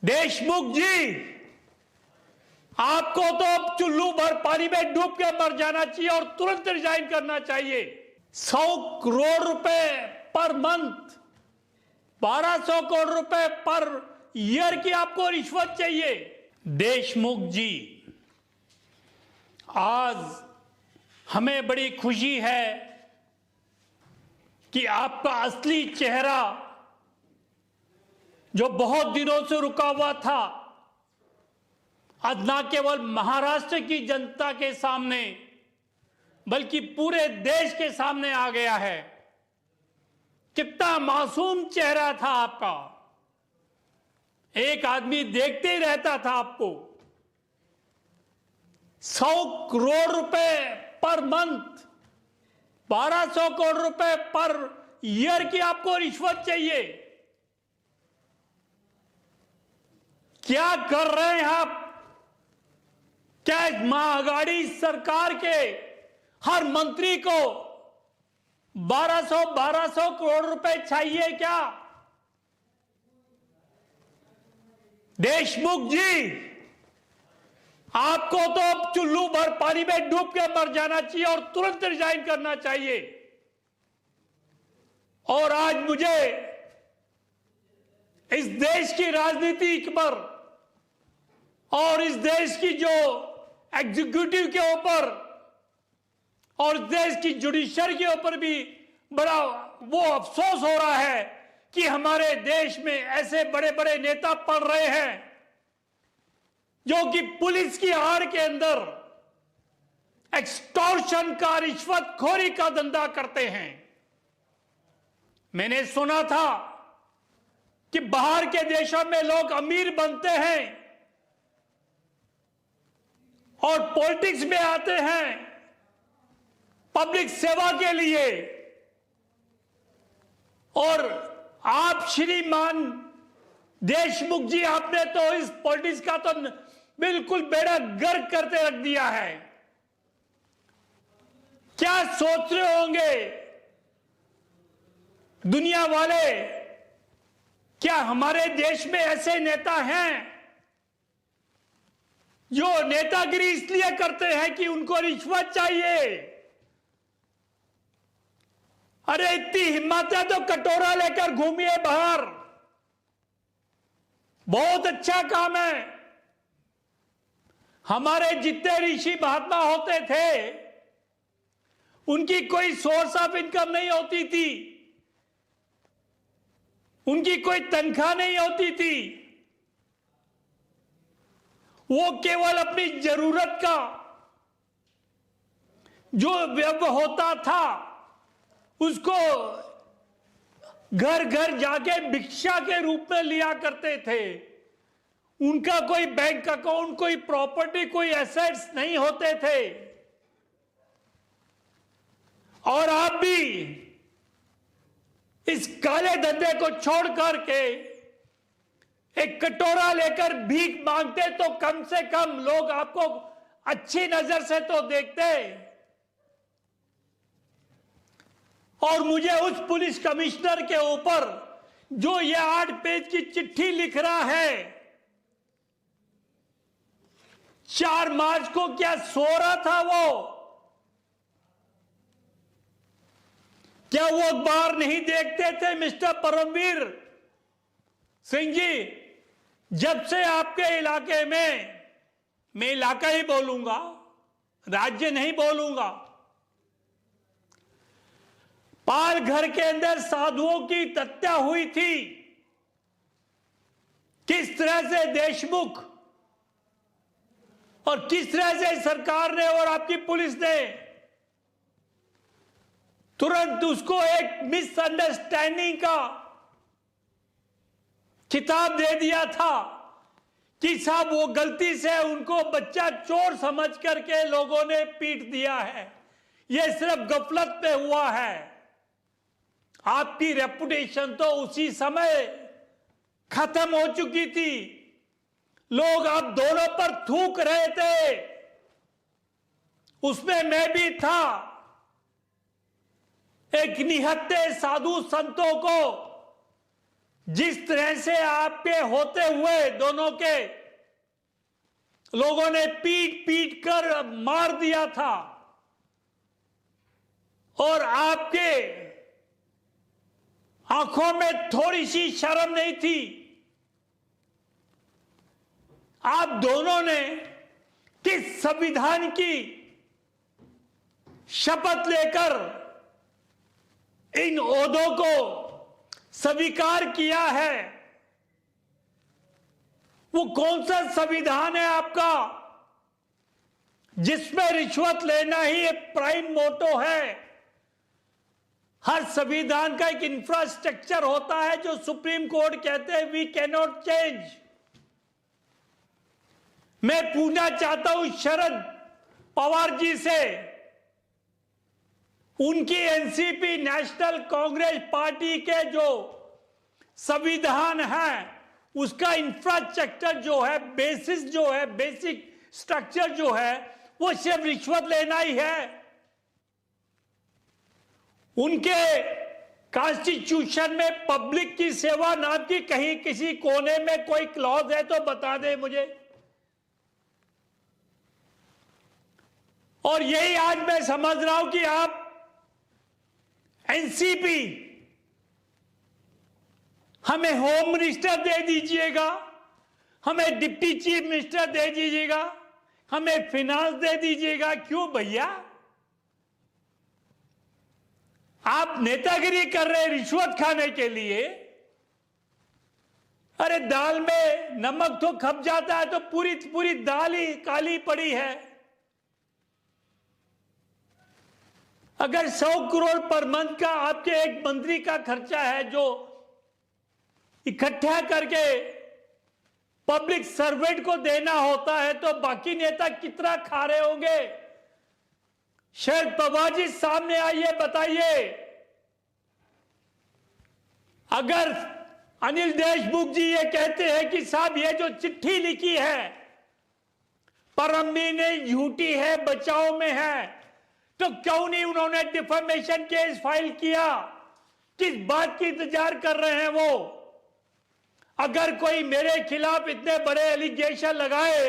देशमुख जी, आपको तो अब चुल्लू भर पानी में डूब के मर जाना चाहिए और तुरंत रिजाइन करना चाहिए। 100 करोड़ रुपए पर मंथ, 1200 करोड़ रुपए पर ईयर की आपको रिश्वत चाहिए। देशमुख जी, आज हमें बड़ी खुशी है कि आपका असली चेहरा जो बहुत दिनों से रुका हुआ था, आज न केवल महाराष्ट्र की जनता के सामने बल्कि पूरे देश के सामने आ गया है। कितना मासूम चेहरा था आपका, एक आदमी देखते ही रहता था आपको। 100 करोड़ रुपए पर मंथ, 1200 करोड़ रुपए पर ईयर की आपको रिश्वत चाहिए। क्या कर रहे हैं आप? क्या महाअघाड़ी सरकार के हर मंत्री को 1200 करोड़ रुपए चाहिए क्या? देशमुख जी, आपको तो अब चुल्लू भर पानी में डूब के मर जाना चाहिए और तुरंत रिजाइन करना चाहिए। और आज मुझे इस देश की राजनीति पर और इस देश की जो एग्जीक्यूटिव के ऊपर और इस देश की जुडिशरी के ऊपर भी बड़ा वो अफसोस हो रहा है कि हमारे देश में ऐसे बड़े बड़े नेता पड़ रहे हैं जो कि पुलिस की आड़ के अंदर एक्सटॉर्शन का, रिश्वतखोरी का धंधा करते हैं। मैंने सुना था कि बाहर के देशों में लोग अमीर बनते हैं और पॉलिटिक्स में आते हैं पब्लिक सेवा के लिए, और आप श्रीमान देशमुख जी, आपने तो इस पॉलिटिक्स का तो बिल्कुल बेड़ा गर्क करते रख दिया है। क्या सोच रहे होंगे दुनिया वाले? क्या हमारे देश में ऐसे नेता हैं जो नेतागिरी इसलिए करते हैं कि उनको रिश्वत चाहिए? अरे इतनी हिम्मत है तो कटोरा लेकर घूमिए बाहर, बहुत अच्छा काम है। हमारे जितने ऋषि महात्मा होते थे, उनकी कोई सोर्स ऑफ इनकम नहीं होती थी, उनकी कोई तनख्वाह नहीं होती थी। वो केवल अपनी जरूरत का जो व्यय होता था उसको घर घर जाके भिक्षा के रूप में लिया करते थे। उनका कोई बैंक अकाउंट, कोई प्रॉपर्टी, कोई एसेट्स नहीं होते थे। और आप भी इस काले धंधे को छोड़ करके एक कटोरा लेकर भीख मांगते तो कम से कम लोग आपको अच्छी नजर से तो देखते। और मुझे उस पुलिस कमिश्नर के ऊपर जो ये 8 पेज की चिट्ठी लिख रहा है, 4 मार्च को क्या सो रहा था वो? क्या वो अखबार नहीं देखते थे मिस्टर परमवीर सिंह जी? जब से आपके इलाके में, मैं इलाका ही बोलूंगा, राज्य नहीं बोलूंगा, पाल घर के अंदर साधुओं की हत्या हुई थी, किस तरह से देशमुख और किस तरह से सरकार ने और आपकी पुलिस ने तुरंत उसको एक मिसअंडरस्टैंडिंग का खिताब दे दिया था कि साहब वो गलती से उनको बच्चा चोर समझ करके लोगों ने पीट दिया है, ये सिर्फ गफलत में हुआ है। आपकी रेपुटेशन तो उसी समय खत्म हो चुकी थी। लोग आप दोनों पर थूक रहे थे, उसमें मैं भी था। एक निहत्थे साधु संतों को जिस तरह से आपके होते हुए दोनों के लोगों ने पीट पीट कर मार दिया था और आपके आंखों में थोड़ी सी शर्म नहीं थी, आप दोनों ने किस संविधान की शपथ लेकर इन ओहदों को स्वीकार किया है? वो कौन सा संविधान है आपका जिसमें रिश्वत लेना ही एक प्राइम मोटो है? हर संविधान का एक इंफ्रास्ट्रक्चर होता है जो सुप्रीम कोर्ट कहते हैं वी कैन नॉट चेंज। मैं पूछना चाहता हूं शरद पवार जी से, उनकी एनसीपी नेशनल कांग्रेस पार्टी के जो संविधान है उसका इंफ्रास्ट्रक्चर जो है, बेसिस जो है, बेसिक स्ट्रक्चर जो है वो सिर्फ रिश्वत लेना ही है। उनके कॉन्स्टिट्यूशन में पब्लिक की सेवा नाम की कहीं किसी कोने में कोई क्लॉज है तो बता दे मुझे। और यही आज मैं समझ रहा हूं कि आप एनसीपी हमें होम मिनिस्टर दे दीजिएगा, हमें डिप्टी चीफ मिनिस्टर दे दीजिएगा, हमें फिनांस दे दीजिएगा। क्यों भैया? आप नेतागिरी कर रहे हैं रिश्वत खाने के लिए। अरे दाल में नमक तो खप जाता है तो पूरी पूरी दाल ही काली पड़ी है। अगर 100 करोड़ पर मंथ का आपके एक मंत्री का खर्चा है जो इकट्ठा करके पब्लिक सर्वेंट को देना होता है तो बाकी नेता कितना खा रहे होंगे? शरद पवार जी सामने आइए, बताइए। अगर अनिल देशमुख जी ये कहते हैं कि साहब ये जो चिट्ठी लिखी है परमबीर ने झूठी है, बचाव में है, तो क्यों नहीं उन्होंने डिफेमेशन केस फाइल किया? किस बात की इंतजार कर रहे हैं वो? अगर कोई मेरे खिलाफ इतने बड़े एलिगेशन लगाए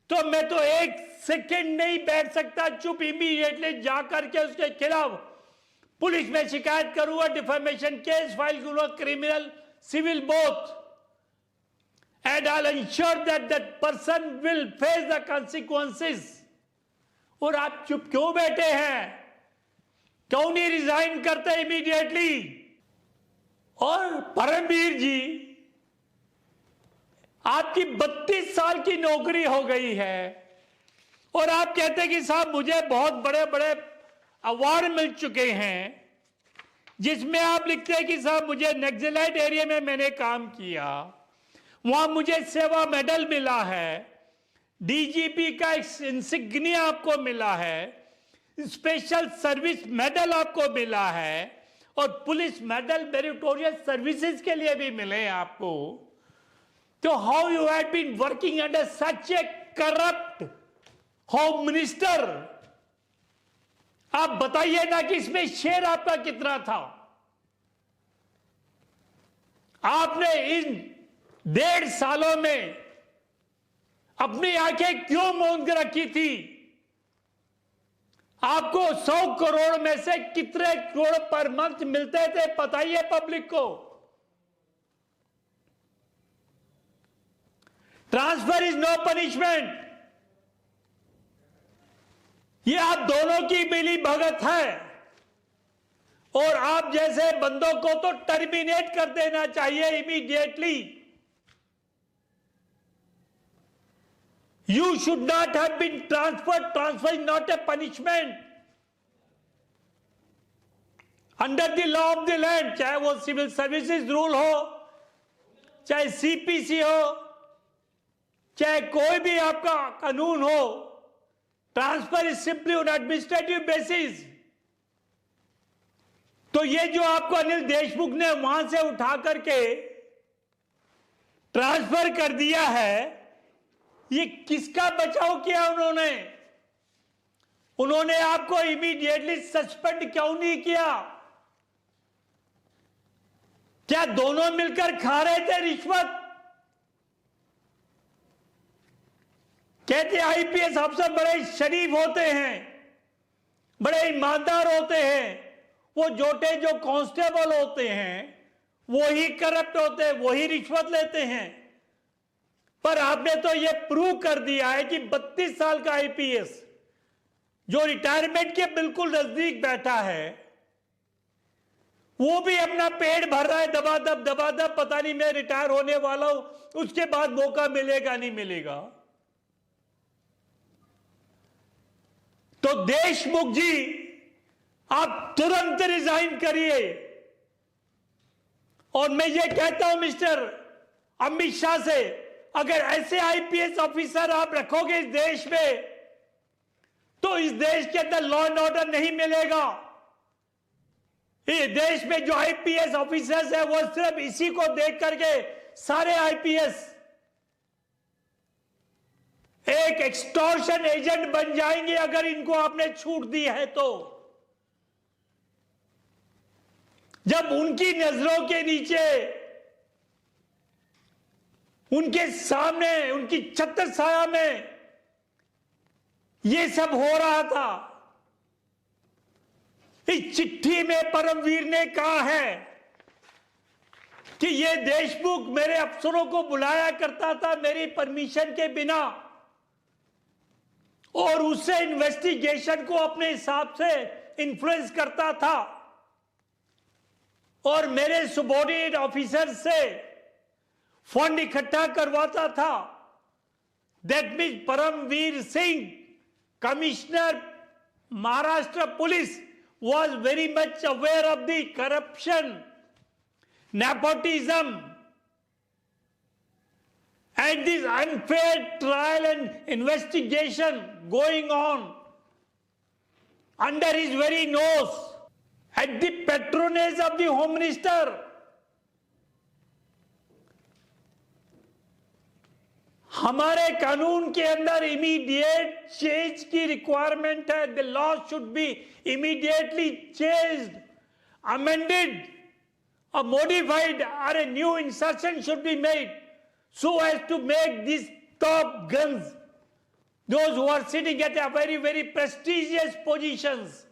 तो मैं तो एक सेकंड नहीं बैठ सकता चुप, इमीडिएटली जाकर के उसके खिलाफ पुलिस में शिकायत करूंगा, डिफेमेशन केस फाइल करूंगा, criminal civil both, and I will ensure that that person will face the consequences. और आप चुप क्यों बैठे हैं? क्यों नहीं रिजाइन करते इमीडिएटली? और परमबीर जी, आपकी 32 साल की नौकरी हो गई है और आप कहते हैं कि साहब मुझे बहुत बड़े बड़े अवार्ड मिल चुके हैं, जिसमें आप लिखते हैं कि साहब मुझे नक्सलाइट एरिया में मैंने काम किया, वहां मुझे सेवा मेडल मिला है, डीजीपी का इंसिग्निया आपको मिला है, स्पेशल सर्विस मेडल आपको मिला है और पुलिस मेडल मेरिटोरियस सर्विसेज के लिए भी मिले हैं आपको। तो how you have been working under such a corrupt home minister? आप बताइए ना कि इसमें शेयर आपका कितना था? आपने इन 1.5 सालों में अपनी आंखें क्यों मूंद रखी थी? आपको 100 करोड़ में से कितने करोड़ पर मंथ मिलते थे बताइए पब्लिक को। Transfer is no punishment. ये आप दोनों की मिली भगत है और आप जैसे बंदों को तो टर्मिनेट कर देना चाहिए immediately. You should not have been transferred. Transfer is not a punishment. Under the law of the land, चाहे वो सिविल सर्विसेज रूल हो, चाहे सीपीसी हो, चाहे कोई भी आपका कानून हो, transfer is simply on administrative basis. तो ये जो आपको अनिल देशमुख ने वहां से उठा करके ट्रांसफर कर दिया है, ये किसका बचाव किया उन्होंने? उन्होंने आपको इमीडिएटली सस्पेंड क्यों नहीं किया? क्या दोनों मिलकर खा रहे थे रिश्वत? कहते आईपीएस अफसर बड़े शरीफ होते हैं, बड़े ईमानदार होते हैं, वो जोटे जो कांस्टेबल होते हैं वो ही करप्ट होते हैं, वही रिश्वत लेते हैं। पर आपने तो ये प्रूव कर दिया है कि 32 साल का आईपीएस जो रिटायरमेंट के बिल्कुल नजदीक बैठा है, वो भी अपना पेट भर रहा है दबादब, पता नहीं मैं रिटायर होने वाला हूं, उसके बाद मौका मिलेगा नहीं मिलेगा। तो देशमुख जी, आप तुरंत रिजाइन करिए। और मैं ये कहता हूं मिस्टर अमित शाह से, अगर ऐसे आईपीएस ऑफिसर आप रखोगे इस देश में, तो इस देश के अंदर लॉ एंड ऑर्डर नहीं मिलेगा। इस देश में जो आईपीएस ऑफिसर्स है वो सिर्फ इसी को देख करके सारे आईपीएस एक एक्सटॉर्शन एजेंट बन जाएंगे अगर इनको आपने छूट दी है तो। जब उनकी नजरों के नीचे, उनके सामने, उनकी छत्र छाया में यह सब हो रहा था। इस चिट्ठी में परमवीर ने कहा है कि यह देशमुख मेरे अफसरों को बुलाया करता था मेरी परमिशन के बिना, और उससे इन्वेस्टिगेशन को अपने हिसाब से इन्फ्लुएंस करता था और मेरे सबॉर्डिनेट ऑफिसर से फंड इकट्ठा करवाता था। That means Paramvir Singh, commissioner Maharashtra police, was very much aware of the corruption, nepotism, and this unfair trial and investigation going on under his very nose at the patronage of the Home Minister. हमारे कानून के अंदर immediate change की requirement है। The law should be immediately changed, amended or modified, or a new insertion should be made so as to make these top guns, those who are sitting at a very, very prestigious positions,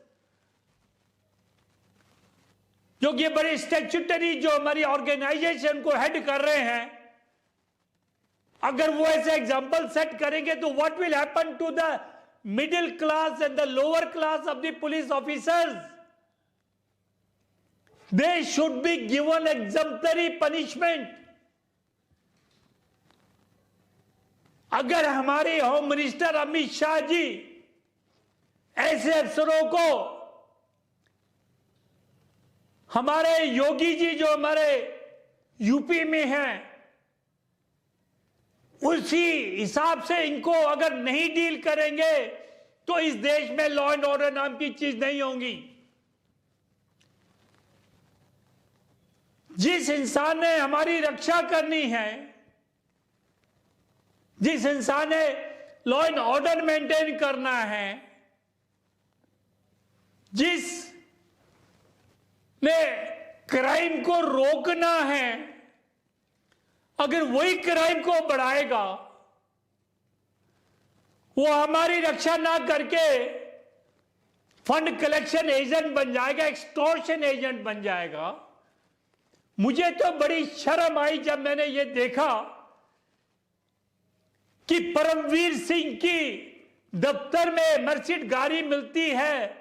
जो कि बड़े statutory जो हमारी organisation को head कर रहे हैं, अगर वो ऐसे एग्जाम्पल सेट करेंगे तो what will happen to the middle class and the lower class of the police officers? They should be given exemplary punishment. अगर हमारे होम मिनिस्टर अमित शाह जी ऐसे अफसरों को, हमारे योगी जी जो हमारे यूपी में हैं, उसी हिसाब से इनको अगर नहीं डील करेंगे तो इस देश में लॉ एंड ऑर्डर नाम की चीज नहीं होगी। जिस इंसान ने हमारी रक्षा करनी है, जिस इंसान ने लॉ एंड ऑर्डर मेंटेन करना है, जिस ने क्राइम को रोकना है, अगर वही क्राइम को बढ़ाएगा, वो हमारी रक्षा ना करके फंड कलेक्शन एजेंट बन जाएगा, एक्सटॉर्शन एजेंट बन जाएगा। मुझे तो बड़ी शर्म आई जब मैंने ये देखा कि परमवीर सिंह की दफ्तर में मर्सिडीज गाड़ी मिलती है,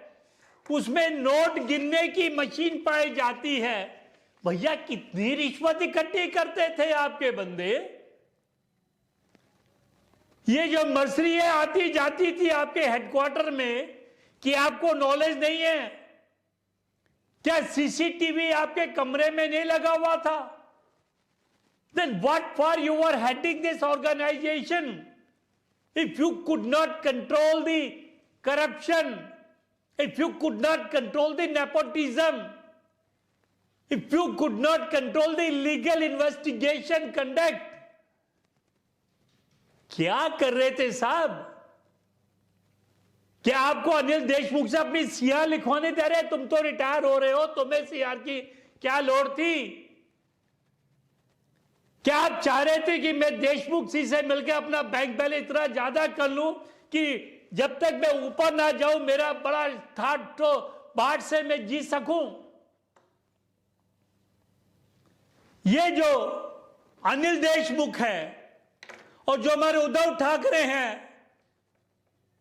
उसमें नोट गिनने की मशीन पाई जाती है। भैया कितनी रिश्वत इकट्ठी करते थे आपके बंदे? ये जो मर्सिडीज आती जाती थी आपके हेडक्वार्टर में, कि आपको नॉलेज नहीं है? क्या सीसीटीवी आपके कमरे में नहीं लगा हुआ था? Then what for you were heading this organization? If you could not control the corruption, if you could not control the nepotism, if you could not control the illegal investigation conduct, क्या कर रहे थे साहब? क्या आपको अनिल देशमुख से अपनी CR लिखवाने दे रहे? तुम तो रिटायर हो रहे हो, तुम्हें सीआर की क्या लोड़ थी? क्या आप चाह रहे थे कि मैं देशमुख जी से मिलकर अपना बैंक बैलेंस इतना ज्यादा कर लूं कि जब तक मैं ऊपर ना जाऊं मेरा बड़ा थाट तो बाट से मैं जी सकूं? ये जो अनिल देशमुख है और जो हमारे उद्धव ठाकरे हैं,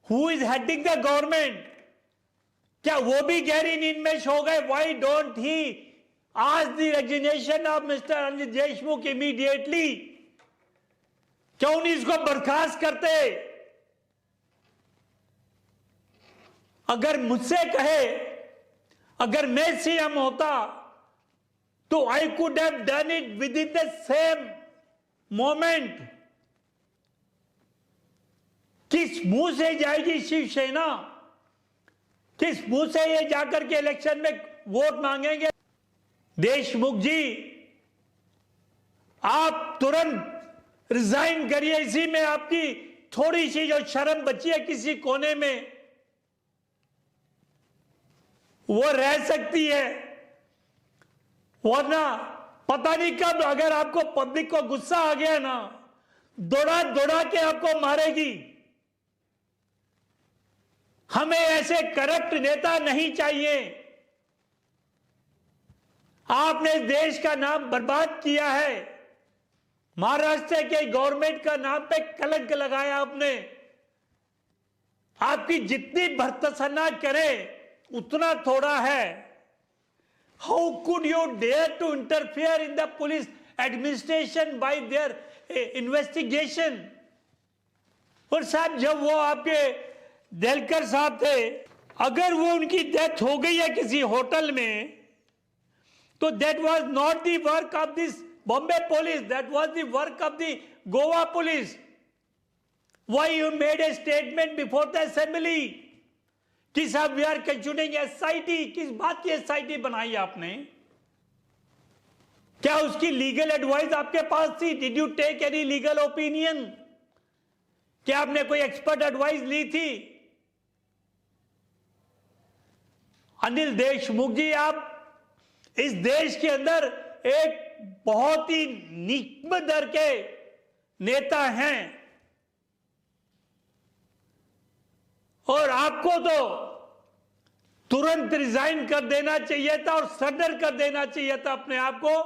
who is heading the government, क्या वो भी गहरी नींद में सो गए? Why don't he ask the resignation of mister Anil Deshmukh immediately? क्यों नहीं इसको बर्खास्त करते? अगर मुझसे कहे, अगर मैं सीएम होता तो I could have done it with in the same moment. किस मुंह से जाएगी शिवसेना? किस मुंह से ये जाकर के इलेक्शन में वोट मांगेंगे? देशमुख जी, आप तुरंत रिजाइन करिए। इसी में आपकी थोड़ी सी जो शर्म बची है किसी कोने में, वो रह सकती है, वरना पता नहीं कब अगर आपको पब्लिक को गुस्सा आ गया ना, दौड़ा दौड़ा के आपको मारेगी। हमें ऐसे करप्ट नेता नहीं चाहिए। आपने देश का नाम बर्बाद किया है, महाराष्ट्र के गवर्नमेंट का नाम पे कलंक लगाया आपने। आपकी जितनी भर्त्सना करे उतना थोड़ा है। How could you dare to interfere in the police administration by their investigation? और साहब, जब वो आपके देलकर साहब थे, अगर वो उनकी डेथ हो गई है किसी होटल में, तो that was not the work of this Bombay police, that was the work of the Goa police. Why you made a statement before the assembly कि साहब वी आर कंस्टिट्यूटिंग एसआईटी? किस बात की एसआईटी बनाई आपने? क्या उसकी लीगल एडवाइस आपके पास थी? Did you take any legal opinion? क्या आपने कोई एक्सपर्ट एडवाइस ली थी? अनिल देशमुख जी, आप इस देश के अंदर एक बहुत ही निम्न दर के नेता हैं और आपको तो तुरंत रिजाइन कर देना चाहिए था और सरेंडर कर देना चाहिए था अपने आप को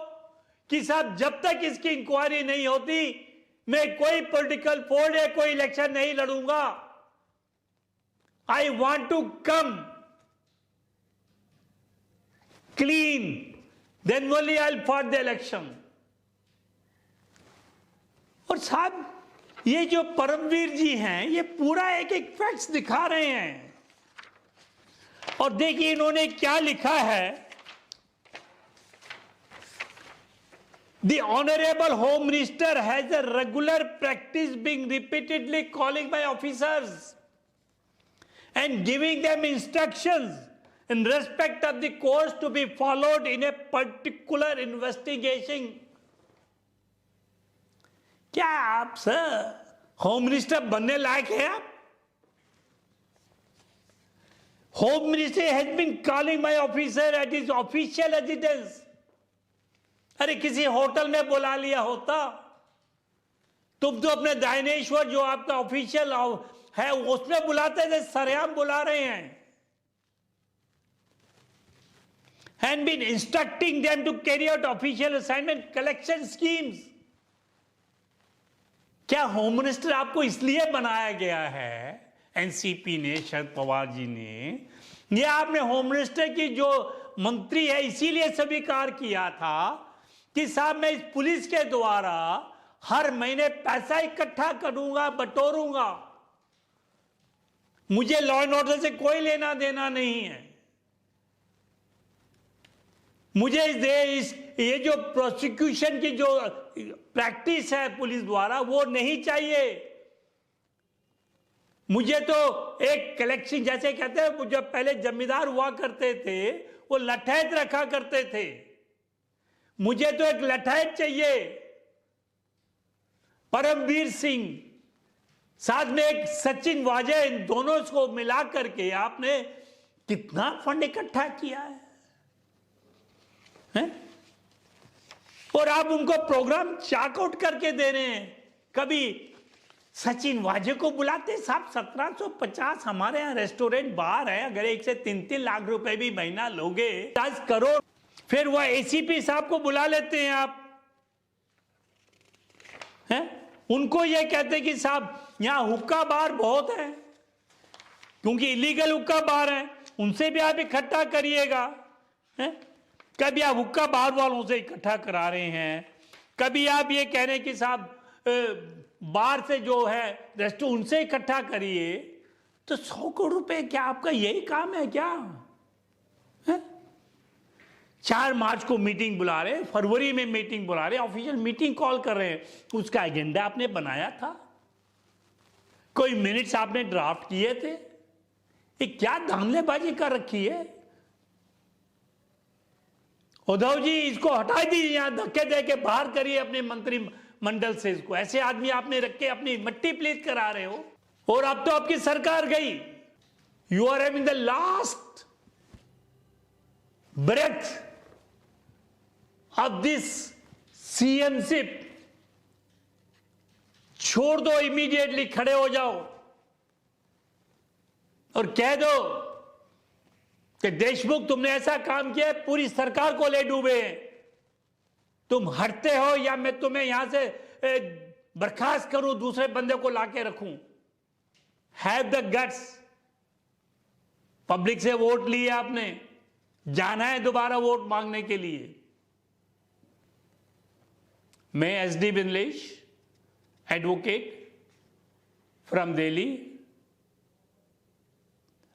कि साहब जब तक इसकी इंक्वायरी नहीं होती मैं कोई पॉलिटिकल पोल या कोई इलेक्शन नहीं लड़ूंगा। I want to come clean, then only I will fight the election. और साहब, ये जो परमवीर जी हैं, ये पूरा एक एक फैक्ट्स दिखा रहे हैं। और देखिए इन्होंने क्या लिखा है। The Honorable Home Minister has a regular practice being repeatedly calling my officers and giving them instructions in respect of the course to be followed in a particular investigation. क्या आप सर होम मिनिस्टर बनने लायक है? आप home minister has been calling my officer at his official residence. अरे किसी hotel में बुला लिया होता। तुम तो अपने दायनेश्वर जो आपका ऑफिशियल है उसमें बुलाते थे, सरेआम बुला रहे हैं। and been instructing them to carry out official assignment collection schemes. क्या होम मिनिस्टर आपको इसलिए बनाया गया है एनसीपी ने, शरद पवार जी ने? ये आपने होम मिनिस्टर की जो मंत्री है इसीलिए स्वीकार किया था कि साहब मैं इस पुलिस के द्वारा हर महीने पैसा इकट्ठा करूंगा, बटोरूंगा, मुझे लॉ एंड ऑर्डर से कोई लेना देना नहीं है, मुझे ये जो प्रोसिक्यूशन की जो प्रैक्टिस है पुलिस द्वारा वो नहीं चाहिए। मुझे तो एक कलेक्शन, जैसे कहते हैं जब पहले जमींदार हुआ करते थे वो लठैत रखा करते थे, मुझे तो एक लठैत चाहिए। परमवीर सिंह साथ में एक सचिन वाजे, इन दोनों को मिला करके आपने कितना फंड इकट्ठा किया है? और आप उनको प्रोग्राम चाकआउट करके दे रहे हैं। कभी सचिन वाजे को बुलाते, साहब 1750 हमारे यहाँ रेस्टोरेंट बार है, अगर 1 से 3 लाख रुपए भी महीना लोगे 10 करोड़। फिर वह एसीपी साहब को बुला लेते हैं आप, हैं? उनको ये कहते हैं कि साहब यहाँ हुक्का बार बहुत है, क्योंकि इलीगल हुक्का बार है, उनसे भी आप इकट्ठा करिएगा। कभी आप हुक्का बार वालों से इकट्ठा करा रहे हैं, कभी आप ये कह रहे हैं कि साहब बार से जो है रेस्टोरेंट उनसे इकट्ठा करिए। तो 100 करोड़ रुपए क्या आपका यही काम है क्या? 4 मार्च को मीटिंग बुला रहे, फरवरी में मीटिंग बुला रहे, ऑफिशियल मीटिंग कॉल कर रहे हैं। उसका एजेंडा आपने बनाया था? कोई मिनट्स आपने ड्राफ्ट किए थे? ये क्या धांधलेबाजी कर रखी है? उद्धव जी इसको हटा दीजिए, यहां धक्के दे के बाहर करिए अपने मंत्रिमंडल से इसको। ऐसे आदमी आपने रख के अपनी मट्टी प्लीत करा रहे हो। और अब तो आपकी सरकार गई, you are having the last breath of this CMship. छोड़ दो, इमीडिएटली खड़े हो जाओ और कह दो कि देशमुख तुमने ऐसा काम किया, पूरी सरकार को ले डूबे। तुम हटते हो या मैं तुम्हें यहां से बर्खास्त करूं, दूसरे बंदे को लाके रखूं। Have the guts. पब्लिक से वोट लिए आपने, जाना है दोबारा वोट मांगने के लिए। मैं एसडी बिनलेश, एडवोकेट फ्रॉम दिल्ली।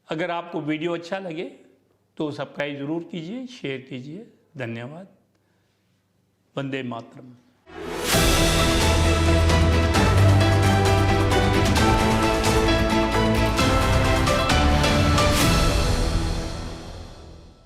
अगर आपको वीडियो अच्छा लगे तो सब्सक्राइब जरूर कीजिए, शेयर कीजिए। धन्यवाद। वंदे मातरम।